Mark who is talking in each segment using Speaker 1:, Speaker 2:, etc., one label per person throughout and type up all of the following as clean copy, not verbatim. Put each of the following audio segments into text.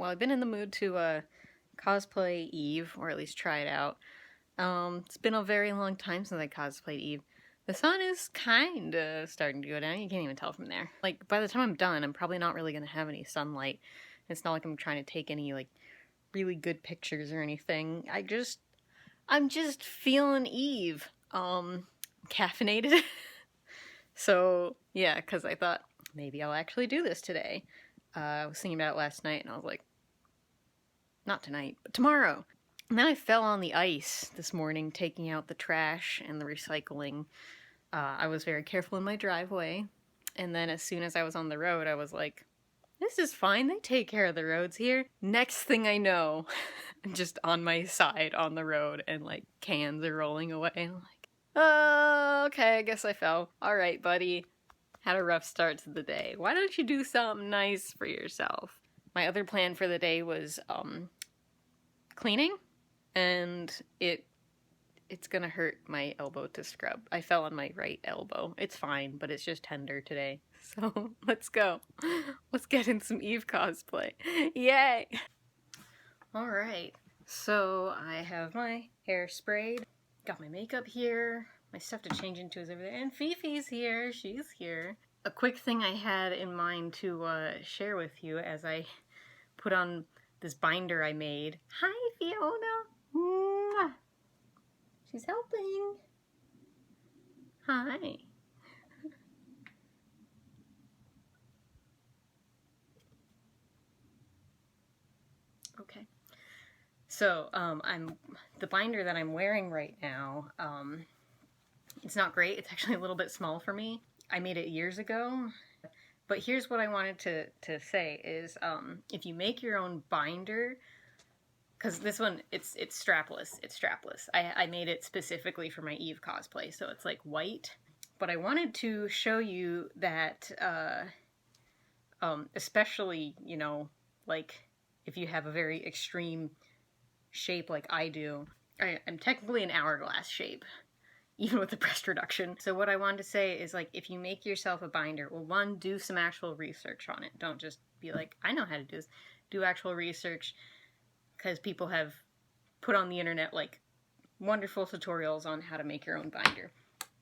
Speaker 1: Well, I've been in the mood to cosplay Eve, or at least try it out. It's been a very long time since I cosplayed Eve. The sun is kinda starting to go down. You can't even tell from there. Like, by the time I'm done, I'm probably not really gonna have any sunlight. It's not like I'm trying to take any, like, really good pictures or anything. I'm just feeling Eve. Caffeinated. So, yeah, because I thought, maybe I'll actually do this today. I was thinking about it last night, and I was like, not tonight, but tomorrow. And then I fell on the ice this morning, taking out the trash and the recycling. I was very careful in my driveway, and then as soon as I was on the road, I was like, this is fine, they take care of the roads here. Next thing I know, I'm just on my side on the road, and like cans are rolling away, and I'm like, oh, okay, I guess I fell. Alright, buddy. Had a rough start to the day. Why don't you do something nice for yourself? My other plan for the day was, cleaning, and it's gonna hurt my elbow to scrub. I fell on my right elbow. It's fine, but it's just tender today. So, let's go. Let's get in some Eve cosplay. Yay! Alright, so I have my hair sprayed, got my makeup here, my stuff to change into is over there, and Fifi's here, she's here. A quick thing I had in mind to share with you as I put on this binder I made. Hi, Fiona! Mwah. She's helping. Hi. Okay. So, the binder that I'm wearing right now, it's not great. It's actually a little bit small for me. I made it years ago. But here's what I wanted to say is, if you make your own binder, because this one, it's strapless. It's strapless. I made it specifically for my Eve cosplay, so it's like white. But I wanted to show you that, especially, you know, like if you have a very extreme shape like I do. I'm technically an hourglass shape, even with the breast reduction. So what I wanted to say is, like, if you make yourself a binder, well, one, do some actual research on it. Don't just be like, I know how to do this. Do actual research, because people have put on the internet, like, wonderful tutorials on how to make your own binder.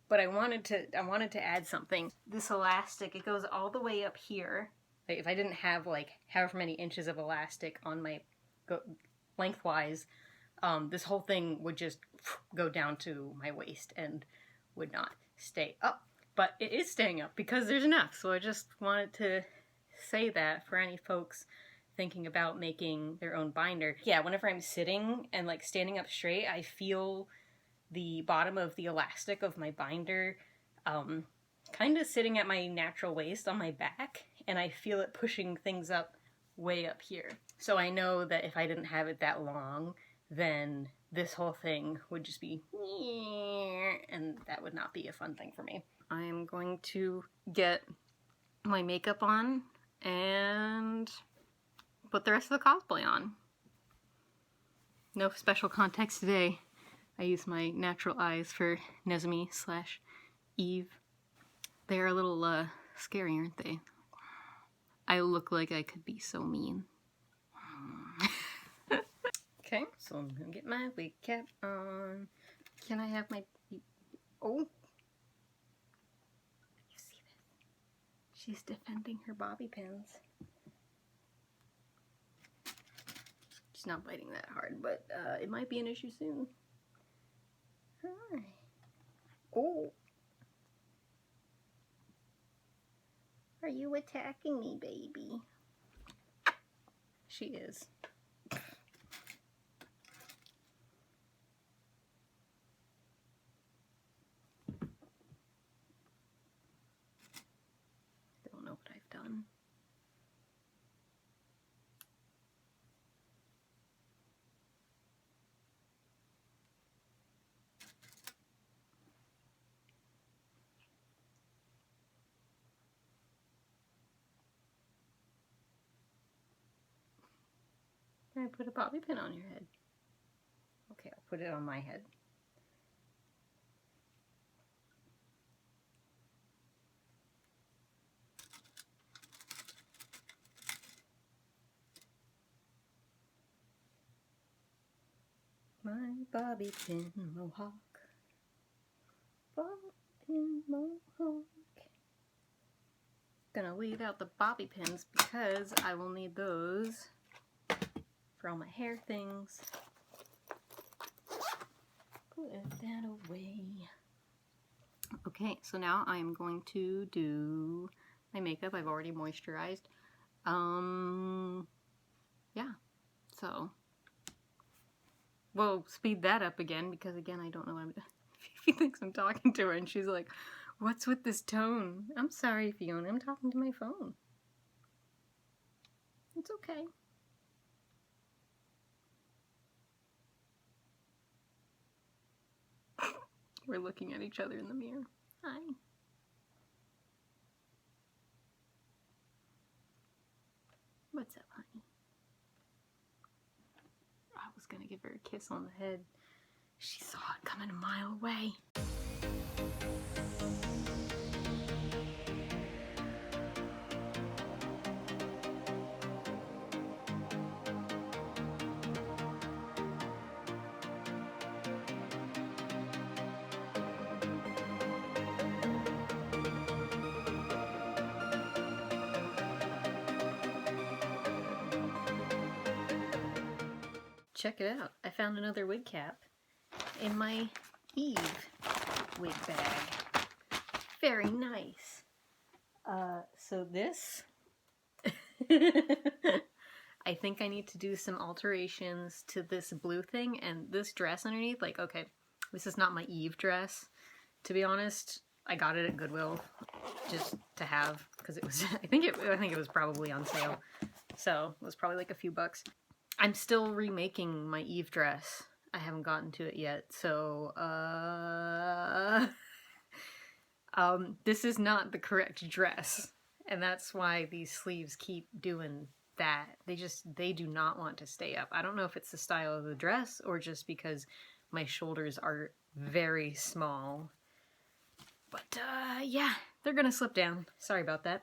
Speaker 1: But I wanted to add something. This elastic, it goes all the way up here. Like, if I didn't have, like, however many inches of elastic on my lengthwise, this whole thing would just go down to my waist and would not stay up. But it is staying up because there's enough. So I just wanted to say that for any folks thinking about making their own binder. Yeah, whenever I'm sitting and like standing up straight, I feel the bottom of the elastic of my binder kind of sitting at my natural waist on my back, and I feel it pushing things up way up here. So I know that if I didn't have it that long, then this whole thing would just be, and that would not be a fun thing for me. I'm going to get my makeup on and put the rest of the cosplay on. No special context today. I use my natural eyes for Nezumi/Eve. They're a little scary, aren't they? I look like I could be so mean. Okay, so I'm gonna get my wig cap on. Can I have my... Oh! You see this? She's defending her bobby pins. She's not biting that hard, but it might be an issue soon. Hi. Oh! Are you attacking me, baby? She is. Don't know what I've done. I put a bobby pin on your head. Okay, I'll put it on my head. My bobby pin mohawk. Bobby pin mohawk. Gonna leave out the bobby pins because I will need those for all my hair things. Put that away. Okay, so now I'm going to do my makeup. I've already moisturized. Yeah, so we'll speed that up again because again, I don't know what I'm doing. Fifi thinks I'm talking to her and she's like, what's with this tone? I'm sorry, Fiona, I'm talking to my phone. It's okay. We're looking at each other in the mirror. Hi. What's up, honey? I was gonna give her a kiss on the head. She saw it coming a mile away. Check it out. I found another wig cap in my Eve wig bag. Very nice. So this, I think I need to do some alterations to this blue thing and this dress underneath. Like, okay, this is not my Eve dress. To be honest, I got it at Goodwill just to have because it was. I think it was probably on sale, so it was probably like a few bucks. I'm still remaking my Eve dress. I haven't gotten to it yet, so this is not the correct dress, and that's why these sleeves keep doing that. They do not want to stay up. I don't know if it's the style of the dress or just because my shoulders are very small. But yeah, they're gonna slip down. Sorry about that.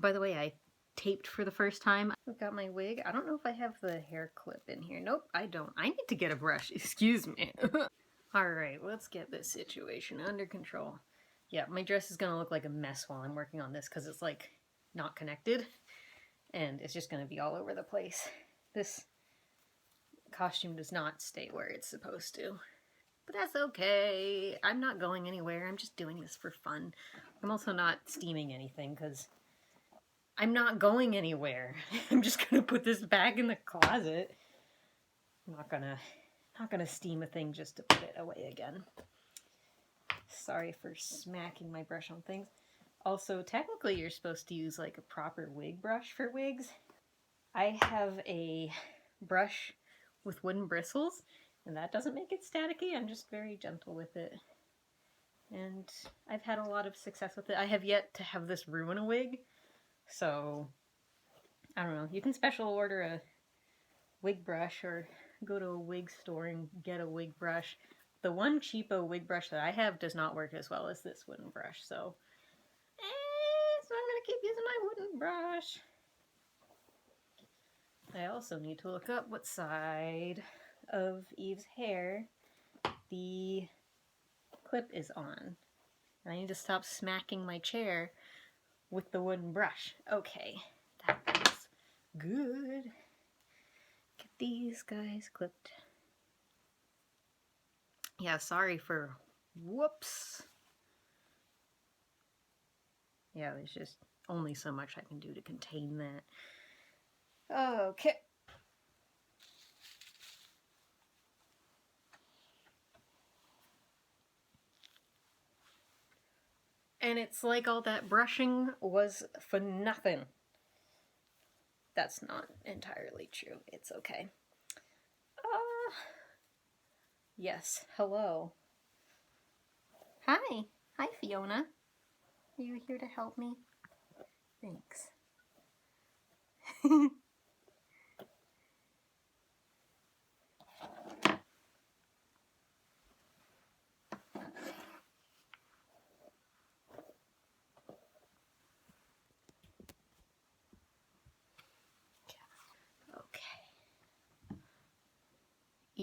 Speaker 1: By the way, I taped for the first time. I've got my wig. I don't know if I have the hair clip in here. Nope, I don't. I need to get a brush. Excuse me. Alright, let's get this situation under control. Yeah, my dress is gonna look like a mess while I'm working on this because it's like not connected and it's just gonna be all over the place. This costume does not stay where it's supposed to. But that's okay. I'm not going anywhere. I'm just doing this for fun. I'm also not steaming anything because I'm not going anywhere. I'm just gonna put this back in the closet. I'm not gonna steam a thing just to put it away again. Sorry for smacking my brush on things. Also, technically you're supposed to use like a proper wig brush for wigs. I have a brush with wooden bristles, and that doesn't make it staticky. I'm just very gentle with it. And I've had a lot of success with it. I have yet to have this ruin a wig. So, I don't know. You can special order a wig brush or go to a wig store and get a wig brush. The one cheapo wig brush that I have does not work as well as this wooden brush. So I'm going to keep using my wooden brush. I also need to look up what side of Eve's hair the clip is on. And I need to stop smacking my chair with the wooden brush. Okay, that feels good. Get these guys clipped. Yeah, sorry for whoops. Yeah, there's just only so much I can do to contain that. Okay. And it's like all that brushing was for nothing. That's not entirely true. It's okay. Yes, hello. Hi. Hi, Fiona. Are you here to help me? Thanks.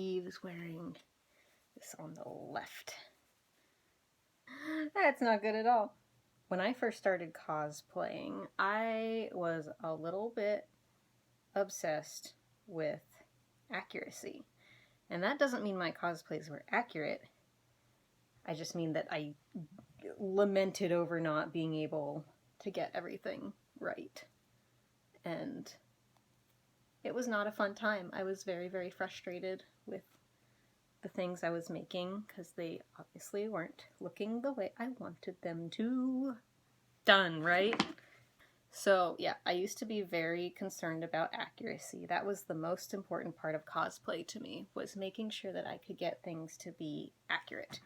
Speaker 1: Eve's wearing this on the left. That's not good at all. When I first started cosplaying, I was a little bit obsessed with accuracy. And that doesn't mean my cosplays were accurate. I just mean that I lamented over not being able to get everything right. And it was not a fun time. I was very, very frustrated with the things I was making because they obviously weren't looking the way I wanted them to. Done, right? So yeah, I used to be very concerned about accuracy. That was the most important part of cosplay to me, was making sure that I could get things to be accurate.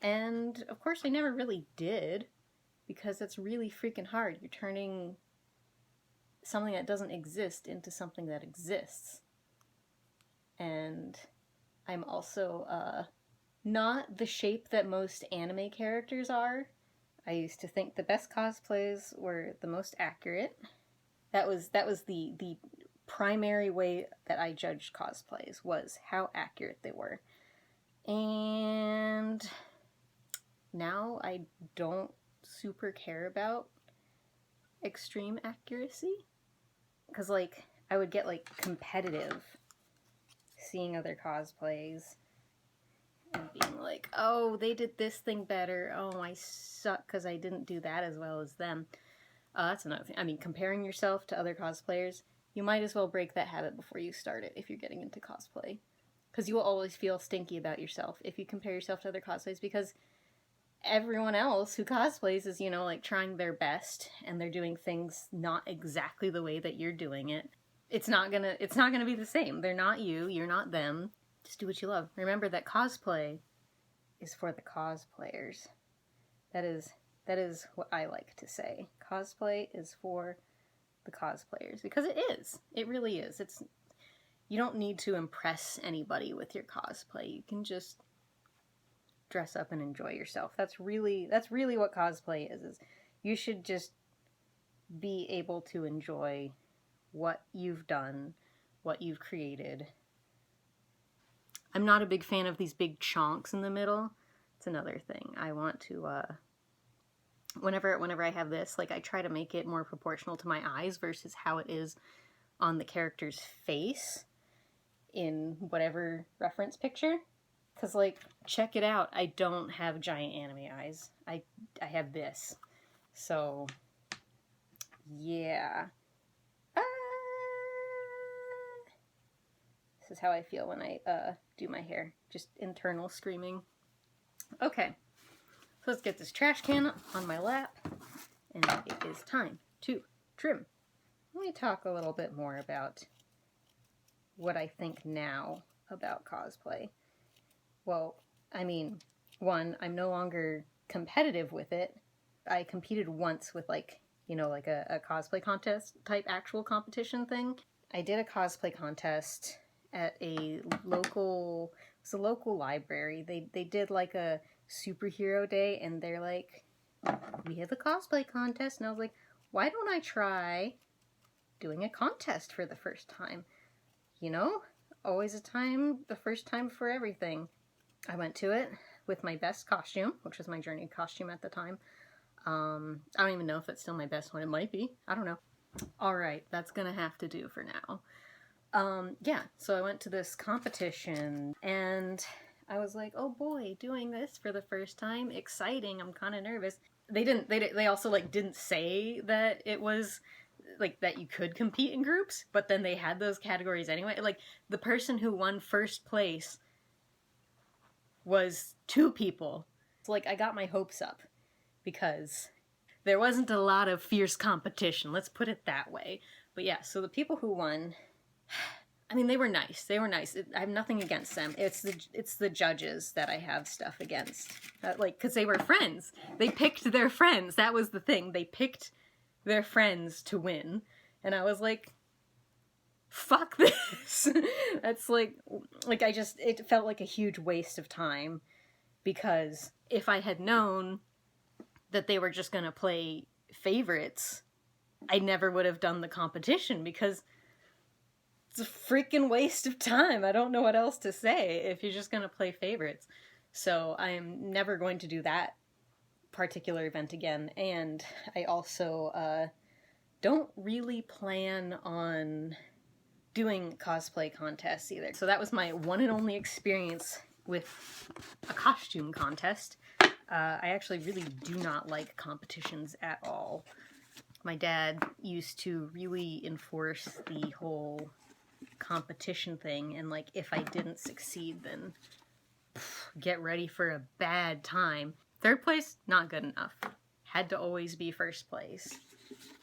Speaker 1: And of course I never really did, because it's really freaking hard. You're turning something that doesn't exist into something that exists. And I'm also not the shape that most anime characters are. I used to think the best cosplays were the most accurate. That was the primary way that I judged cosplays, was how accurate they were. And now I don't super care about extreme accuracy. Because, like, I would get, like, competitive seeing other cosplays and being like, oh, they did this thing better. Oh, I suck because I didn't do that as well as them. That's another thing. I mean, comparing yourself to other cosplayers, you might as well break that habit before you start it if you're getting into cosplay. Because you will always feel stinky about yourself if you compare yourself to other cosplays, because everyone else who cosplays is, you know, like, trying their best, and they're doing things not exactly the way that you're doing it. It's not gonna be the same. They're not you, you're not them. Just do what you love. Remember that cosplay is for the cosplayers. That is what I like to say. Cosplay is for the cosplayers, because it is. It really is. You don't need to impress anybody with your cosplay. You can just dress up and enjoy yourself. That's really what cosplay is you should just be able to enjoy what you've done, what you've created. I'm not a big fan of these big chonks in the middle. It's another thing. I want to, whenever I have this, like, I try to make it more proportional to my eyes versus how it is on the character's face in whatever reference picture. Because, like, check it out. I don't have giant anime eyes. I have this. So, yeah. This is how I feel when I do my hair. Just internal screaming. Okay. So let's get this trash can on my lap. And it is time to trim. Let me talk a little bit more about what I think now about cosplay. Well, I mean, one, I'm no longer competitive with it. I competed once with, like, you know, like a cosplay contest type actual competition thing. I did a cosplay contest at a local library. They did, like, a superhero day, and they're like, we have a cosplay contest. And I was like, why don't I try doing a contest for the first time? You know, always the first time for everything. I went to it with my best costume, which was my journey costume at the time. I don't even know if it's still my best one. It might be. I don't know. Alright, that's gonna have to do for now. Yeah, so I went to this competition, and I was like, oh boy, doing this for the first time, exciting, I'm kind of nervous. They also, like, didn't say that it was, like, that you could compete in groups, but then they had those categories anyway. Like, the person who won first place was 2 people. So, like, I got my hopes up, because there wasn't a lot of fierce competition, let's put it that way. But yeah, so the people who won, I mean, they were nice. I have nothing against them. It's the judges that I have stuff against. Like, because they were friends. They picked their friends. That was the thing. They picked their friends to win. And I was like, fuck this. That's it felt like a huge waste of time. Because if I had known that they were just gonna play favorites, I never would have done the competition, because it's a freaking waste of time. I don't know what else to say if you're just going to play favorites. So I am never going to do that particular event again. And I also don't really plan on doing cosplay contests either. So that was my one and only experience with a costume contest. I actually really do not like competitions at all. My dad used to really enforce the whole competition thing, and like if I didn't succeed, then get ready for a bad time. Third place, not good enough. Had to always be first place,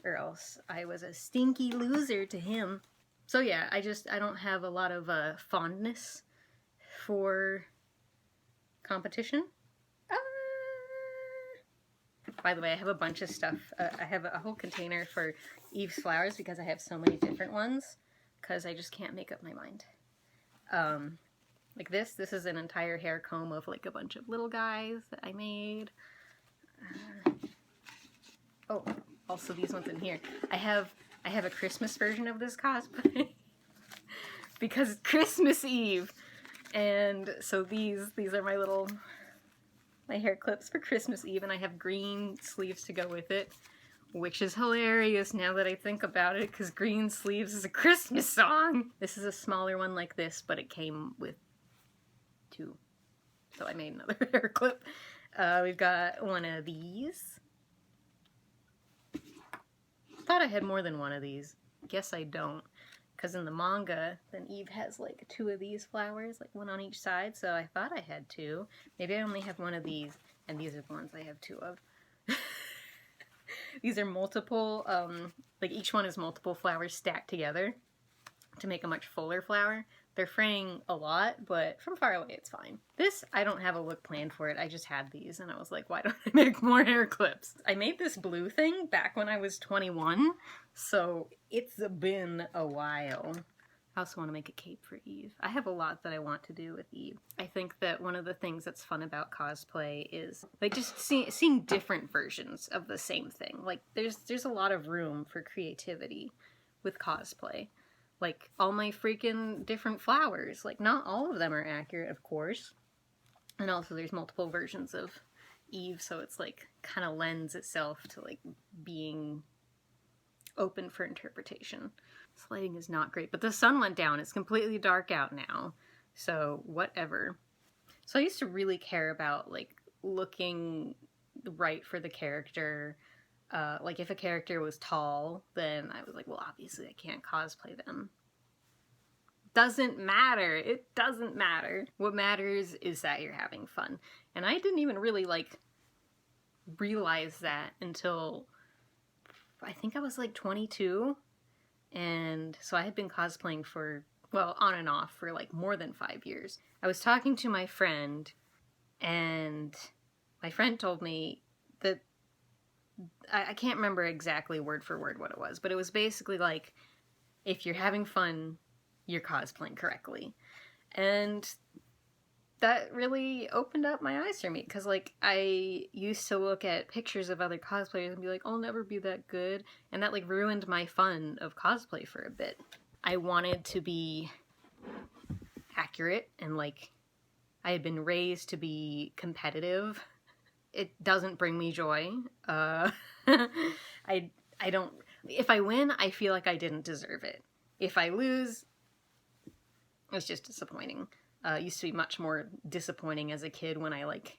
Speaker 1: or else I was a stinky loser to him. So yeah, I don't have a lot of fondness for competition. By the way, I have a bunch of stuff. I have a whole container for Eve's flowers because I have so many different ones, because I just can't make up my mind. Like this is an entire hair comb of like a bunch of little guys that I made. Oh, also these ones in here. I have a Christmas version of this cosplay because it's Christmas Eve, and so these are my hair clips for Christmas Eve, and I have green sleeves to go with it, which is hilarious now that I think about it, because Green Sleeves is a Christmas song. This is a smaller one like this, but it came with two, so I made another hair clip. We've got one of these. Thought I had more than one of these. Guess I don't, because in the manga, then Eve has like two of these flowers, like one on each side, so I thought I had two. Maybe I only have one of these, and these are the ones I have two of. These are multiple, like each one is multiple flowers stacked together to make a much fuller flower. They're fraying a lot, but from far away it's fine. This, I don't have a look planned for it. I just had these, and I was like, why don't I make more hair clips? I made this blue thing back when I was 21, so it's been a while. I also want to make a cape for Eve. I have a lot that I want to do with Eve. I think that one of the things that's fun about cosplay is like just seeing different versions of the same thing. Like there's a lot of room for creativity with cosplay. Like all my freaking different flowers, like not all of them are accurate, of course. And also there's multiple versions of Eve, so it's like kind of lends itself to like being open for interpretation. This lighting is not great, but the sun went down. It's completely dark out now, so whatever. So I used to really care about like looking right for the character. Like if a character was tall, then I was like, well, obviously I can't cosplay them. Doesn't matter. It doesn't matter. What matters is that you're having fun. And I didn't even really like realize that until I think I was like 22. And so I had been cosplaying for, well, on and off for like more than 5 years. I was talking to my friend, and my friend told me that I can't remember exactly word for word what it was, but it was basically like, if you're having fun, you're cosplaying correctly. And that really opened up my eyes for me, because like I used to look at pictures of other cosplayers and be like, I'll never be that good, and that like ruined my fun of cosplay for a bit. I wanted to be accurate, and like I had been raised to be competitive. It doesn't bring me joy. I don't, if I win, I feel like I didn't deserve it. If I lose, it's just disappointing. Used to be much more disappointing as a kid when I like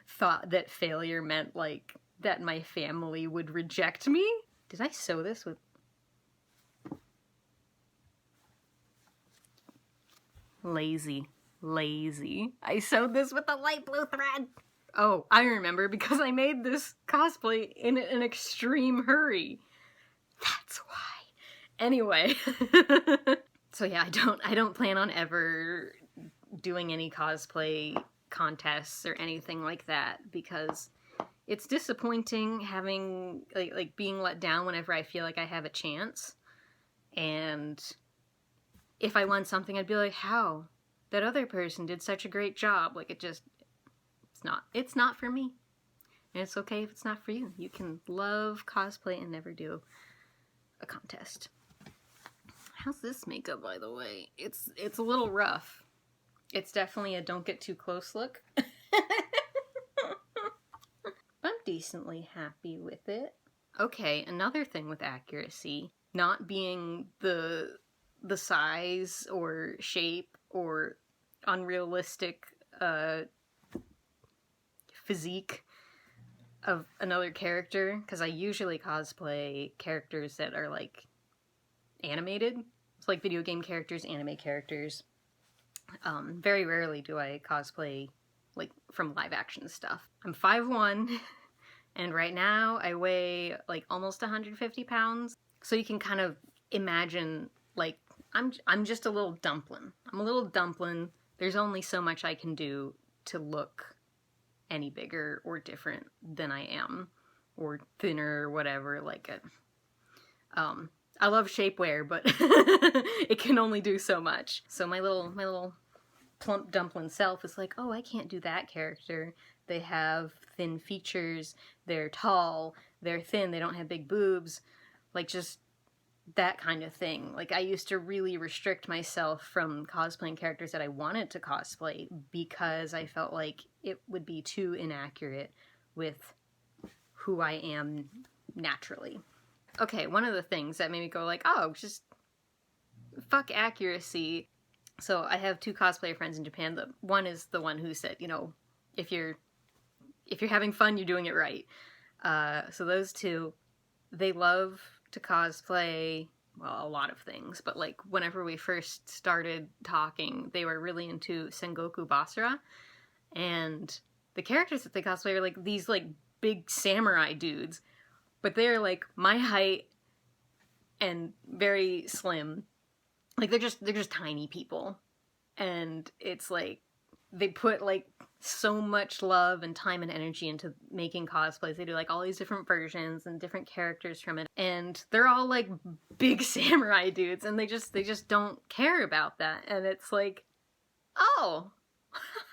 Speaker 1: thought that failure meant like that my family would reject me. Did I sew this with... Lazy. I sewed this with a light blue thread. Oh, I remember, because I made this cosplay in an extreme hurry. That's why. Anyway. So yeah, I don't plan on ever doing any cosplay contests or anything like that, because it's disappointing having like being let down whenever I feel like I have a chance. And if I won something, I'd be like, how? That other person did such a great job. Like it's not for me. And it's okay if it's not for you. You can love cosplay and never do a contest. How's this makeup, by the way? It's a little rough. It's definitely a don't get too close look. I'm decently happy with it. Okay, another thing with accuracy, not being the size or shape or unrealistic physique of another character, because I usually cosplay characters that are like animated. It's like video game characters, anime characters. Very rarely do I cosplay like from live action stuff. I'm 5'1", and right now I weigh like almost 150 pounds. So you can kind of imagine, like, I'm just a little dumpling. I'm a little dumpling. There's only so much I can do to look any bigger or different than I am, or thinner or whatever. Like, I love shapewear, but it can only do so much. So my little plump dumpling self is like, oh, I can't do that character. They have thin features, they're tall, they're thin, they don't have big boobs. Like, just that kind of thing. Like, I used to really restrict myself from cosplaying characters that I wanted to cosplay because I felt like it would be too inaccurate with who I am naturally. Okay, one of the things that made me go like, oh, just fuck accuracy. So I have 2 cosplayer friends in Japan. The one is the one who said, you know, if you're having fun, you're doing it right. So those 2, they love to cosplay, well, a lot of things, but like whenever we first started talking, they were really into Sengoku Basara, and the characters that they cosplay are like these like big samurai dudes, but they're like my height and very slim. Like they're just tiny people, and it's like they put like so much love and time and energy into making cosplays. They do like all these different versions and different characters from it, and they're all like big samurai dudes, and they just don't care about that. And it's like, oh,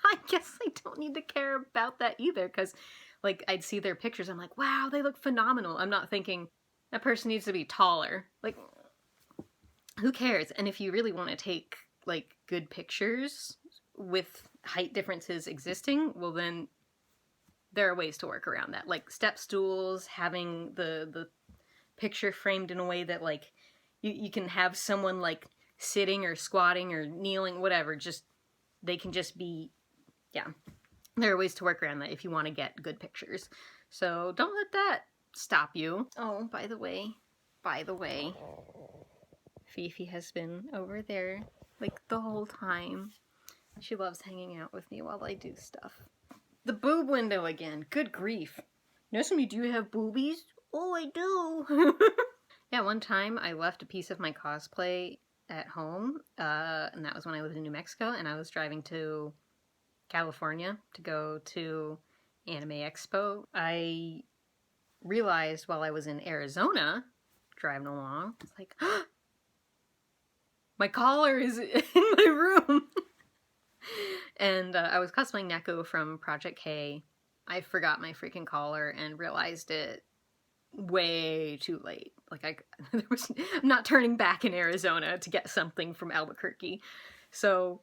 Speaker 1: I guess I don't need to care about that either, because like I'd see their pictures, I'm like, wow, they look phenomenal. I'm not thinking that person needs to be taller. Like, who cares? And if you really want to take like good pictures with height differences existing, well then there are ways to work around that. Like step stools, having the picture framed in a way that like you can have someone like sitting or squatting or kneeling, whatever, just they can just be, yeah. There are ways to work around that if you want to get good pictures. So don't let that stop you. Oh, by the way, Fifi has been over there like the whole time. She loves hanging out with me while I do stuff. The boob window again. Good grief. Know some of you do have boobies? Oh, I do. Yeah, one time I left a piece of my cosplay at home, and that was when I lived in New Mexico, and I was driving to California to go to Anime Expo. I realized while I was in Arizona, driving along, it's like, my collar is in my room. And I was cosplaying Neko from Project K. I forgot my freaking collar and realized it way too late. Like I'm not turning back in Arizona to get something from Albuquerque. So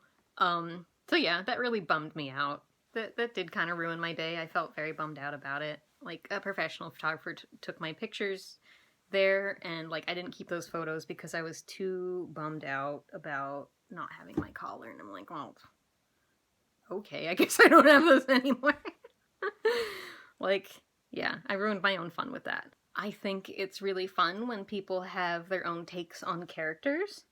Speaker 1: yeah, that really bummed me out. That did kind of ruin my day. I felt very bummed out about it. Like, a professional photographer took my pictures there, and like I didn't keep those photos because I was too bummed out about not having my collar, and I'm like, well, okay, I guess I don't have those anymore. Like, yeah, I ruined my own fun with that. I think it's really fun when people have their own takes on characters.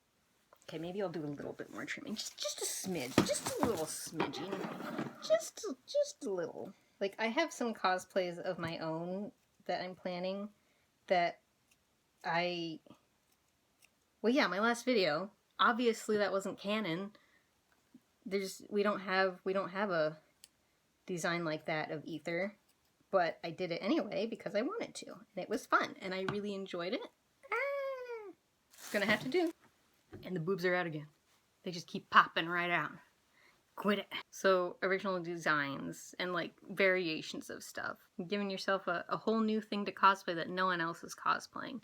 Speaker 1: Okay, maybe I'll do a little bit more trimming. Just a smidge. Just a little smidging. Just a little. Like, I have some cosplays of my own that I'm planning that well, yeah, my last video, obviously that wasn't canon. We don't have a design like that of Ether, but I did it anyway because I wanted to, and it was fun, and I really enjoyed it. It's gonna have to do. And the boobs are out again. They just keep popping right out. Quit it. So, original designs and like variations of stuff. Giving yourself a whole new thing to cosplay that no one else is cosplaying.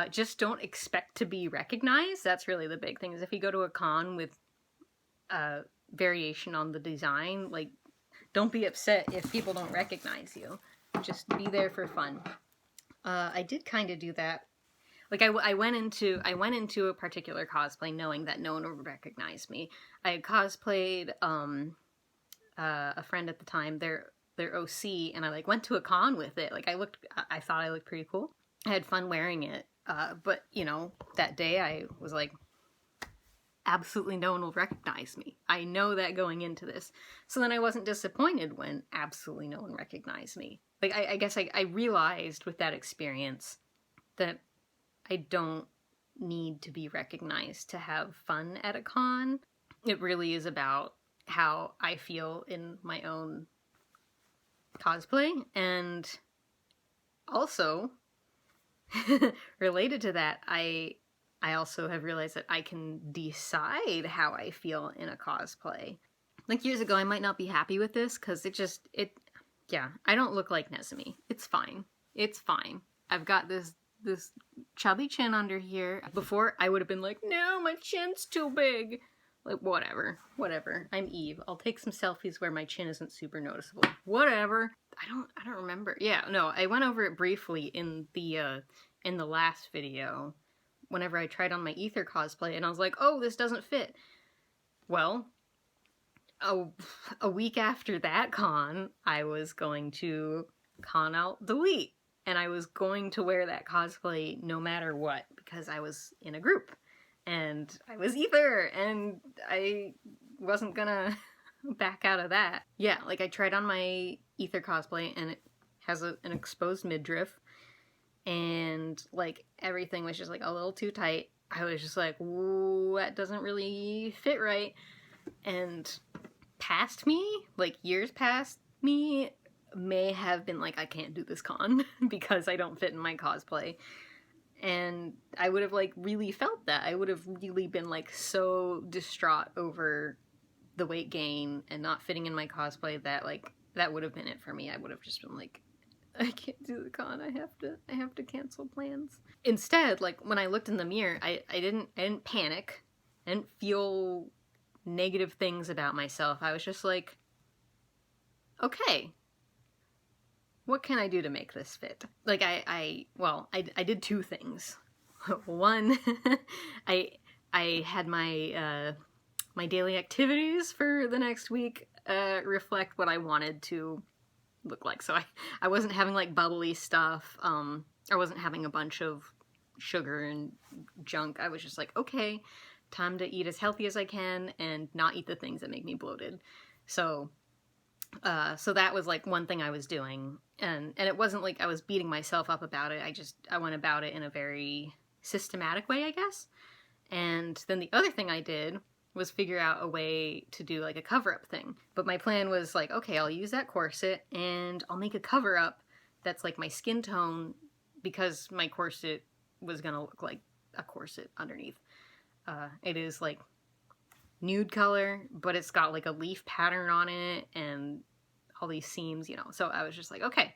Speaker 1: Just don't expect to be recognized. That's really the big thing, is if you go to a con with variation on the design, like, don't be upset if people don't recognize you. Just be there for fun. I did kind of do that. Like, I went into a particular cosplay knowing that no one would recognize me. I had cosplayed a friend at the time, their OC, and I like went to a con with it. Like, I thought I looked pretty cool. I had fun wearing it. But, you know, that day I was like, absolutely no one will recognize me. I know that going into this. So then I wasn't disappointed when absolutely no one recognized me. Like, I guess I realized with that experience that I don't need to be recognized to have fun at a con. It really is about how I feel in my own cosplay. And also, related to that, I also have realized that I can decide how I feel in a cosplay. Like, years ago, I might not be happy with this, because yeah, I don't look like Nezumi. It's fine. It's fine. I've got this chubby chin under here. Before, I would have been like, no, my chin's too big. Like, whatever. I'm Eve. I'll take some selfies where my chin isn't super noticeable. Whatever. I don't remember. Yeah, no, I went over it briefly in the last video, whenever I tried on my Ether cosplay, and I was like, oh, this doesn't fit. Well, a week after that con, I was going to con out the Wheat, and I was going to wear that cosplay no matter what, because I was in a group, and I was Ether, and I wasn't gonna back out of that. Yeah, like, I tried on my Ether cosplay, and it has an exposed midriff, and, like, everything was just, like, a little too tight. I was just like, ooh, that doesn't really fit right. And past me, like, years past me, may have been like, I can't do this con because I don't fit in my cosplay. And I would have, like, really felt that. I would have really been, like, so distraught over the weight gain and not fitting in my cosplay that, like, that would have been it for me. I would have just been like, I can't do the con. I have to cancel plans. Instead, like, when I looked in the mirror, I didn't panic. I didn't feel negative things about myself. I was just like, okay, what can I do to make this fit? Like, I did two things. One, I had my my daily activities for the next week reflect what I wanted to look like. So I wasn't having, like, bubbly stuff. I wasn't having a bunch of sugar and junk. I was just like, okay, time to eat as healthy as I can and not eat the things that make me bloated. So that was, like, one thing I was doing. And it wasn't like I was beating myself up about it. I went about it in a very systematic way, I guess. And then the other thing I did was figure out a way to do, like, a cover-up thing. But my plan was, like, okay, I'll use that corset, and I'll make a cover-up that's, like, my skin tone, because my corset was gonna look like a corset underneath. It is, like, nude color, but it's got, like, a leaf pattern on it, and all these seams, you know. So I was just like, okay,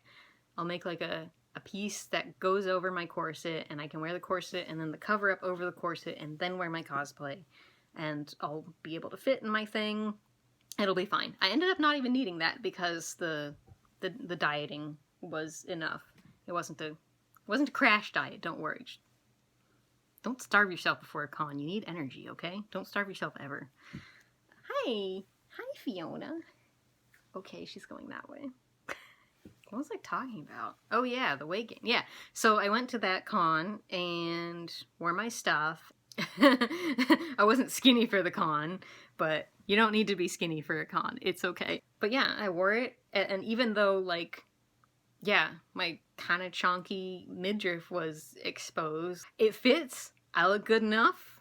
Speaker 1: I'll make, like, a piece that goes over my corset, and I can wear the corset, and then the cover-up over the corset, and then wear my cosplay. And I'll be able to fit in my thing. It'll be fine. I ended up not even needing that because the dieting was enough. It wasn't a crash diet, don't worry. Don't starve yourself before a con. You need energy, okay? Don't starve yourself ever. Hi, Fiona. Okay, she's going that way. What was I talking about? Oh yeah, the weight gain. Yeah, so I went to that con and wore my stuff. I wasn't skinny for the con, but you don't need to be skinny for a con. It's okay. But yeah, I wore it, and even though, like, yeah, my kind of chonky midriff was exposed, it fits. I look good enough.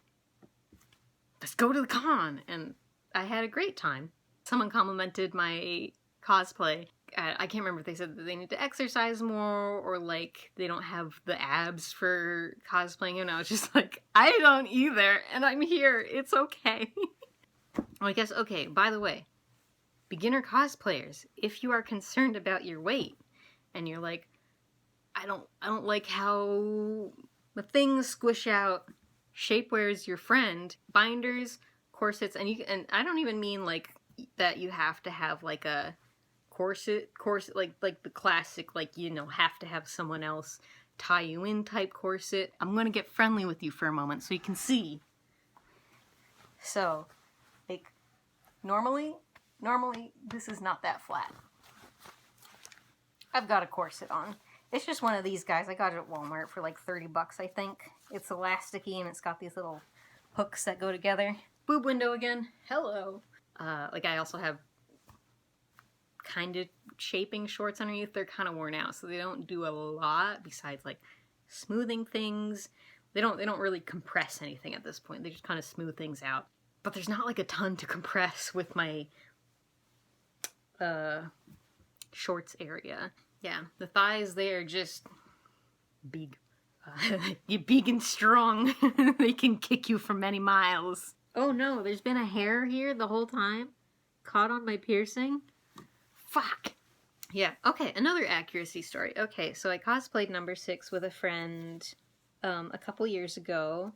Speaker 1: Let's go to the con. And I had a great time. Someone complimented my cosplay. I can't remember if they said that they need to exercise more, or, like, they don't have the abs for cosplaying, and I was just like, I don't either, and I'm here, it's okay. I guess, okay, by the way, beginner cosplayers, if you are concerned about your weight, and you're like, I don't like how The things squish out. Shapewear's your friend. Binders, corsets, and I don't even mean like that you have to have like a corset like the classic, like, you know, have to have someone else tie you in type corset. I'm gonna get friendly with you for a moment so you can see. So, like, normally this is not that flat. I've got a corset on. It's just one of these guys. I got it at Walmart for like 30 bucks, I think. It's elasticy and it's got these little hooks that go together. Boob window again. Hello. Like, I also have kind of shaping shorts underneath. They're kind of worn out, so they don't do a lot besides like smoothing things. They don't really compress anything at this point. They just kind of smooth things out. But there's not like a ton to compress with my shorts area. Yeah, the thighs, they are just big. You're big and strong. They can kick you for many miles. Oh no, there's been a hair here the whole time. Caught on my piercing. Fuck. Yeah, okay, another accuracy story. Okay, so I cosplayed No.6 with a friend a couple years ago,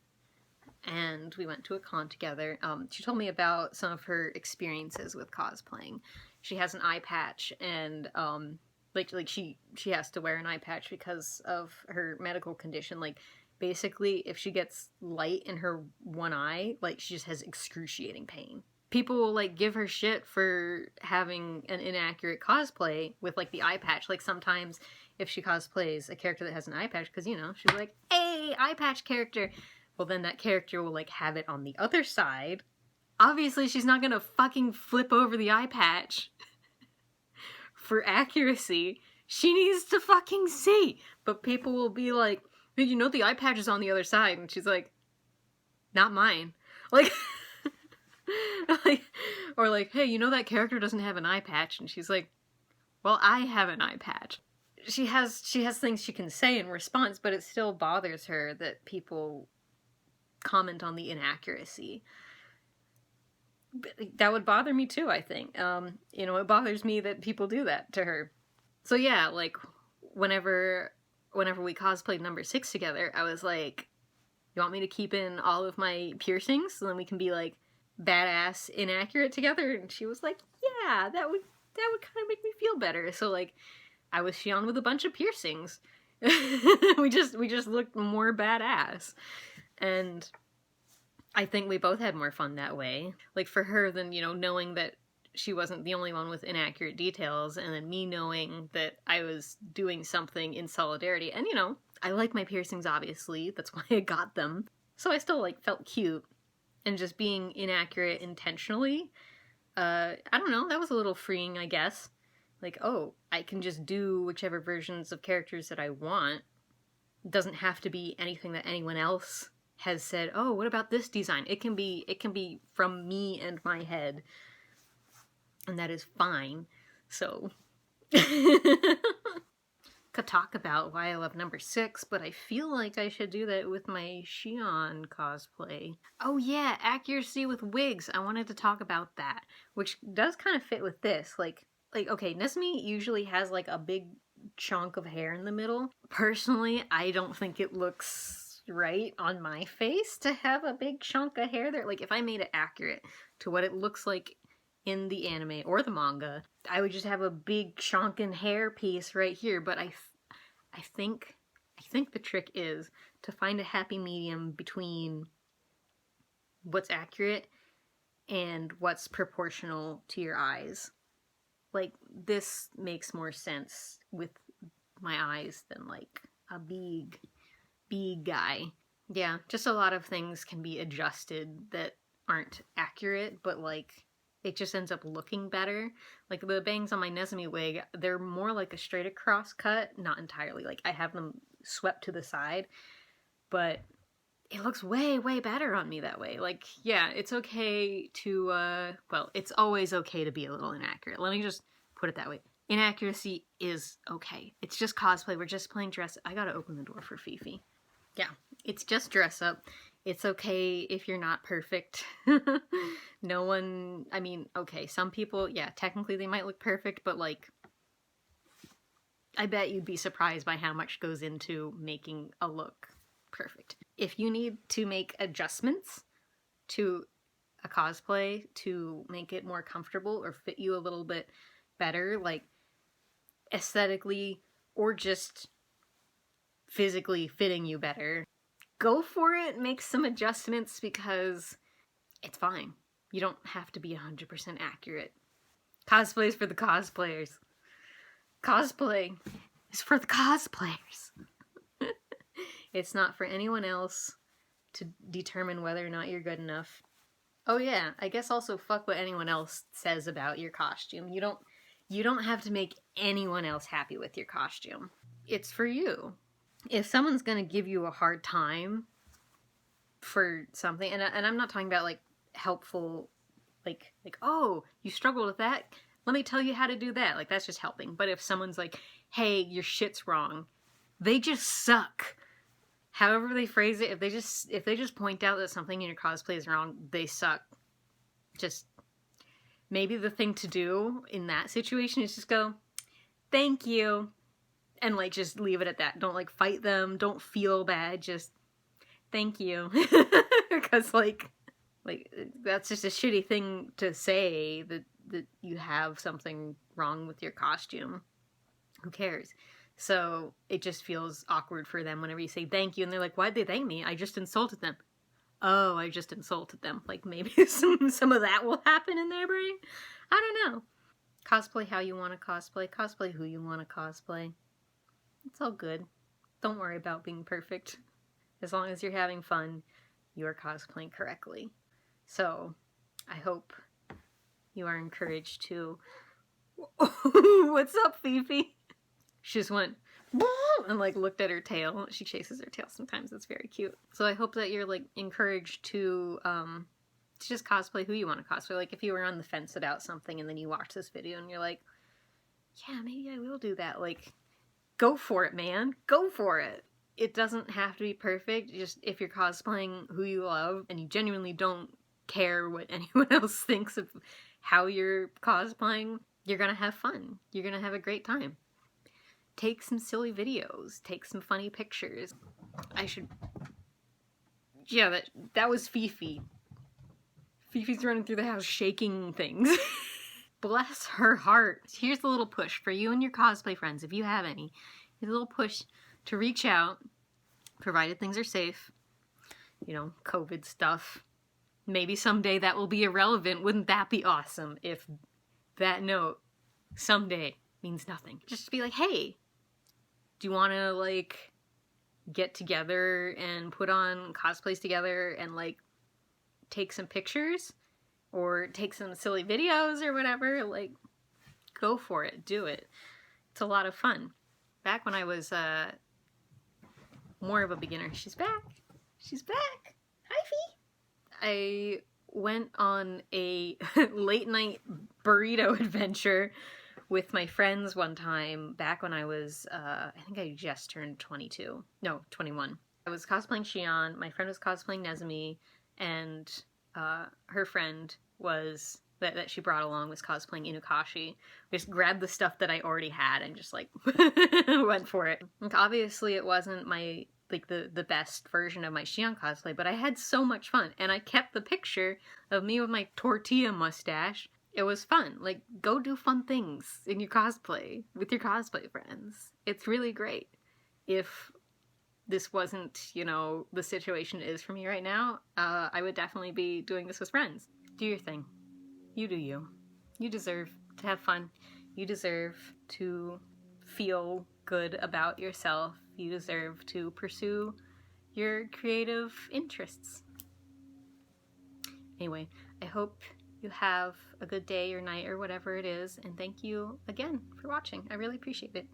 Speaker 1: and we went to a con together. She told me about some of her experiences with cosplaying. She has an eye patch, and like she has to wear an eye patch because of her medical condition. Like, basically, if she gets light in her one eye, like, she just has excruciating pain. People will, like, give her shit for having an inaccurate cosplay with, like, the eye patch. Like, sometimes if she cosplays a character that has an eye patch, because, you know, she's like, hey, eye patch character. Well, then that character will, like, have it on the other side. Obviously, she's not gonna fucking flip over the eye patch for accuracy. She needs to fucking see. But people will be like, hey, you know the eye patch is on the other side. And she's like, not mine. Like... like, or like, hey, you know that character doesn't have an eye patch, and she's like, well, I have an eye patch. She has things she can say in response, but it still bothers her that people comment on the inaccuracy. That would bother me too, I think. You know, it bothers me that people do that to her. So yeah, like, whenever we cosplayed No.6 together, I was like, you want me to keep in all of my piercings so then we can be like badass inaccurate together? And she was like, yeah, that would kind of make me feel better. So, like, I was Shion with a bunch of piercings. we just looked more badass, and I think we both had more fun that way. Like, for her, then, you know, knowing that she wasn't the only one with inaccurate details, and then me knowing that I was doing something in solidarity. And, you know, I like my piercings, obviously, that's why I got them, so I still, like, felt cute. And just being inaccurate intentionally, I don't know, that was a little freeing, I guess. Like, oh, I can just do whichever versions of characters that I want. It doesn't have to be anything that anyone else has said, oh, what about this design? It can be from me and my head. And that is fine. So... could talk about why I love No.6, but I feel like I should do that with my Shion cosplay. Oh yeah, accuracy with wigs. I wanted to talk about that, which does kind of fit with this. Like, okay, Nesmi usually has like a big chunk of hair in the middle. Personally, I don't think it looks right on my face to have a big chunk of hair there. Like, if I made it accurate to what it looks like in the anime or the manga, I would just have a big chunkin' hair piece right here. But I think the trick is to find a happy medium between what's accurate and what's proportional to your eyes. Like, this makes more sense with my eyes than like a big guy. Yeah, just a lot of things can be adjusted that aren't accurate, but like, it just ends up looking better. Like, the bangs on my Nezumi wig, they're more like a straight across cut. Not entirely. Like, I have them swept to the side. But it looks way, way better on me that way. Like, yeah, it's okay to, well, it's always okay to be a little inaccurate. Let me just put it that way. Inaccuracy is okay. It's just cosplay. We're just playing dress. I gotta open the door for Fifi. Yeah, it's just dress up. It's okay if you're not perfect. No one, I mean, okay, some people, yeah, technically they might look perfect, but like, I bet you'd be surprised by how much goes into making a look perfect. If you need to make adjustments to a cosplay to make it more comfortable or fit you a little bit better, like aesthetically or just physically fitting you better, go for it. Make some adjustments because it's fine. You don't have to be 100% accurate. Cosplay is for the cosplayers. Cosplay is for the cosplayers. It's not for anyone else to determine whether or not you're good enough. Oh yeah, I guess also fuck what anyone else says about your costume. You don't have to make anyone else happy with your costume. It's for you. If someone's gonna give you a hard time for something, and I'm not talking about like helpful, like oh, you struggled with that, let me tell you how to do that. Like that's just helping. But if someone's like, hey, your shit's wrong, they just suck. However they phrase it, if they just point out that something in your cosplay is wrong, they suck. Just maybe the thing to do in that situation is just go, thank you, and like just leave it at that. Don't like fight them. Don't feel bad. Just thank you, because like that's just a shitty thing to say that you have something wrong with your costume. Who cares? So it just feels awkward for them whenever you say thank you and they're like, why'd they thank me? I just insulted them. Oh, I just insulted them. Like maybe some of that will happen in their brain. I don't know. Cosplay how you want to cosplay. Cosplay who you want to cosplay. It's all good. Don't worry about being perfect. As long as you're having fun, you're cosplaying correctly. So I hope you are encouraged to... What's up, Fifi? She just went and like looked at her tail. She chases her tail sometimes. It's very cute. So I hope that you're like encouraged to just cosplay who you want to cosplay. Like if you were on the fence about something and then you watch this video and you're like, yeah, maybe I will do that. Like, go for it, man. Go for it. It doesn't have to be perfect. Just if you're cosplaying who you love and you genuinely don't care what anyone else thinks of how you're cosplaying, you're gonna have fun. You're gonna have a great time. Take some silly videos. Take some funny pictures. Yeah, that was Fifi. Fifi's running through the house shaking things. Bless her heart. Here's a little push for you and your cosplay friends, if you have any. Here's a little push to reach out, provided things are safe. You know, COVID stuff. Maybe someday that will be irrelevant. Wouldn't that be awesome if that note someday means nothing? Just be like, hey, do you want to, like, get together and put on cosplays together and, like, take some pictures? Or take some silly videos or whatever? Like, go for it. Do it. It's a lot of fun. Back when I was more of a beginner. She's back. She's back. Hi, Fee. I went on a late night burrito adventure with my friends one time back when I was, I think I just turned 22. No, 21. I was cosplaying Shion, my friend was cosplaying Nezumi, and her friend was, that she brought along was cosplaying Inukashi. We just grabbed the stuff that I already had and just, like, went for it. Like, obviously it wasn't my, like, the best version of my Shion cosplay, but I had so much fun, and I kept the picture of me with my tortilla mustache. It was fun. Like, go do fun things in your cosplay with your cosplay friends. It's really great. If this wasn't, you know, the situation it is for me right now, I would definitely be doing this with friends. Do your thing. You do you. You deserve to have fun. You deserve to feel good about yourself. You deserve to pursue your creative interests. Anyway, I hope you have a good day or night or whatever it is, and thank you again for watching. I really appreciate it.